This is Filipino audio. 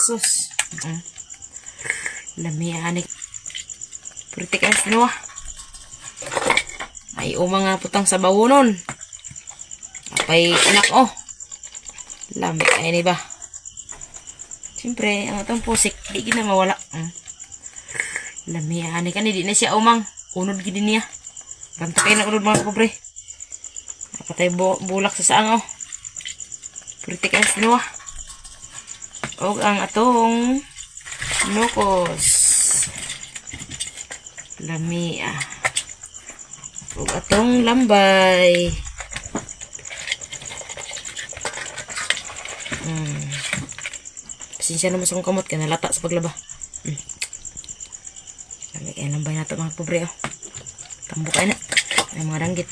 Sus. Lami anik. Puritik ang sinuwa. Ay umang putang sa bawunon. Apay anak oh. Lami ay ni ba. Siyempre, ang atong pusik, di gina mawala. Lami anik kan di na siya umang. Unod gid niya. Ganto kay na unod mga pobre. Patay bulak sa saang oh. Puritik ang sinuwa. O ang atong nukos. Lami o atong lambay. Pasensya naman sa kong kamot kaya nalata sa paglaba. Lami kaya lambay nato mga pobre oh. Tambok ay na. Ay mga ranggit.